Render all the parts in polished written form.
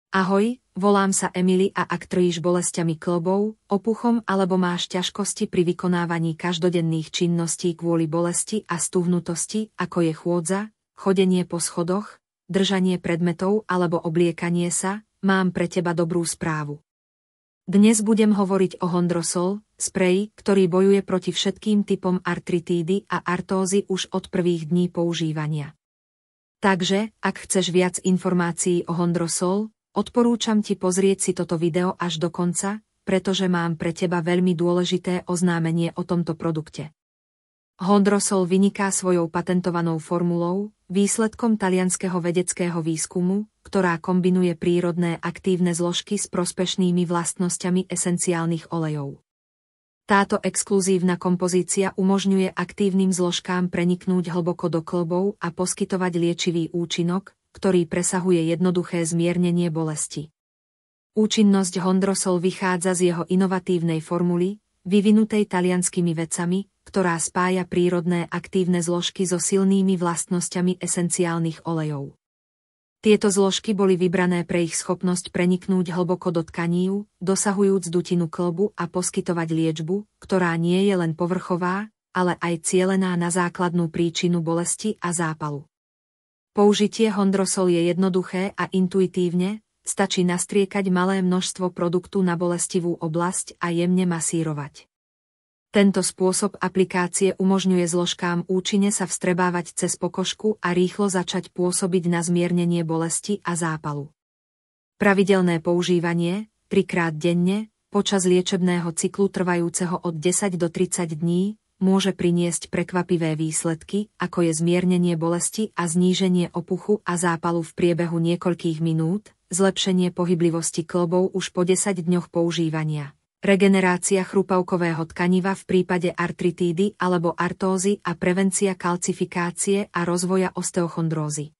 Ahoj, volám sa Emily a ak trpíš bolesťami kĺbov, opuchom alebo máš ťažkosti pri vykonávaní každodenných činností kvôli bolesti a stuvnutosti, ako je chôdza, chodenie po schodoch, držanie predmetov alebo obliekanie sa, mám pre teba dobrú správu. Dnes budem hovoriť o Hondrosol, spreji, ktorý bojuje proti všetkým typom artritídy a artózy už od prvých dní používania. Takže, ak chceš viac informácií o Hondrosol, odporúčam ti pozrieť si toto video až do konca, pretože mám pre teba veľmi dôležité oznámenie o tomto produkte. Hondrosol vyniká svojou patentovanou formulou, výsledkom talianskeho vedeckého výskumu, ktorá kombinuje prírodné aktívne zložky s prospešnými vlastnosťami esenciálnych olejov. Táto exkluzívna kompozícia umožňuje aktívnym zložkám preniknúť hlboko do kĺbov a poskytovať liečivý účinok, ktorý presahuje jednoduché zmiernenie bolesti. Účinnosť Hondrosol vychádza z jeho inovatívnej formuly, vyvinutej talianskymi vedcami, ktorá spája prírodné aktívne zložky so silnými vlastnosťami esenciálnych olejov. Tieto zložky boli vybrané pre ich schopnosť preniknúť hlboko do tkaní, dosahujúc dutinu kĺbu a poskytovať liečbu, ktorá nie je len povrchová, ale aj cielená na základnú príčinu bolesti a zápalu. Použitie Hondrosol je jednoduché a intuitívne, stačí nastriekať malé množstvo produktu na bolestivú oblasť a jemne masírovať. Tento spôsob aplikácie umožňuje zložkám účinne sa vstrebávať cez pokožku a rýchlo začať pôsobiť na zmiernenie bolesti a zápalu. Pravidelné používanie, 3-krát denne, počas liečebného cyklu trvajúceho od 10 do 30 dní, môže priniesť prekvapivé výsledky, ako je zmiernenie bolesti a zníženie opuchu a zápalu v priebehu niekoľkých minút, zlepšenie pohyblivosti kĺbov už po 10 dňoch používania, regenerácia chrupavkového tkaniva v prípade artritídy alebo artózy a prevencia kalcifikácie a rozvoja osteochondrózy.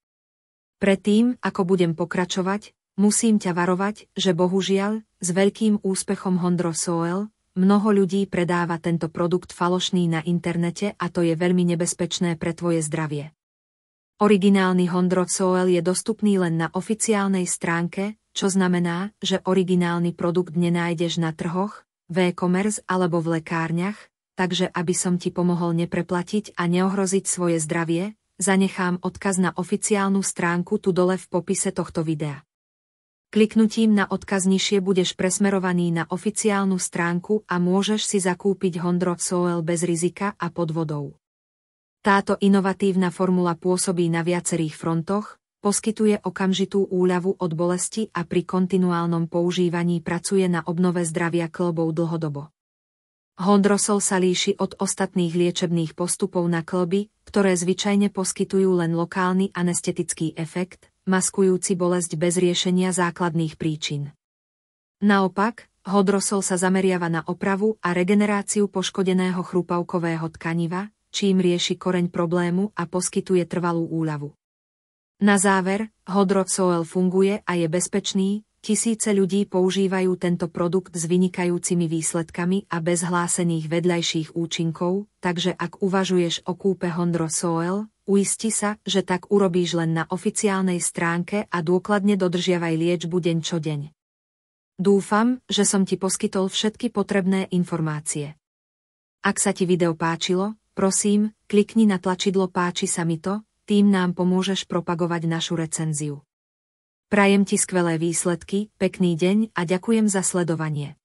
Predtým, ako budem pokračovať, musím ťa varovať, že bohužiaľ, s veľkým úspechom Hondrosol, mnoho ľudí predáva tento produkt falošný na internete a to je veľmi nebezpečné pre tvoje zdravie. Originálny Hondrosol je dostupný len na oficiálnej stránke, čo znamená, že originálny produkt nenájdeš na trhoch, v e-commerce alebo v lekárniach, takže aby som ti pomohol nepreplatiť a neohroziť svoje zdravie, zanechám odkaz na oficiálnu stránku tu dole v popise tohto videa. Kliknutím na odkaz nižšie budeš presmerovaný na oficiálnu stránku a môžeš si zakúpiť Hondrosol bez rizika a podvodov. Táto inovatívna formula pôsobí na viacerých frontoch, poskytuje okamžitú úľavu od bolesti a pri kontinuálnom používaní pracuje na obnove zdravia kĺbov dlhodobo. Hondrosol sa líši od ostatných liečebných postupov na kĺby, ktoré zvyčajne poskytujú len lokálny anestetický efekt, maskujúci bolesť bez riešenia základných príčin. Naopak, Hondrosol sa zameriava na opravu a regeneráciu poškodeného chrupavkového tkaniva, čím rieši koreň problému a poskytuje trvalú úľavu. Na záver, Hondrosol funguje a je bezpečný, tisíce ľudí používajú tento produkt s vynikajúcimi výsledkami a bez hlásených vedľajších účinkov, takže ak uvažuješ o kúpe Hondrosol, uisti sa, že tak urobíš len na oficiálnej stránke a dôkladne dodržiavaj liečbu deň čo deň. Dúfam, že som ti poskytol všetky potrebné informácie. Ak sa ti video páčilo, prosím, klikni na tlačidlo páči sa mi to, tým nám pomôžeš propagovať našu recenziu. Prajem ti skvelé výsledky, pekný deň a ďakujem za sledovanie.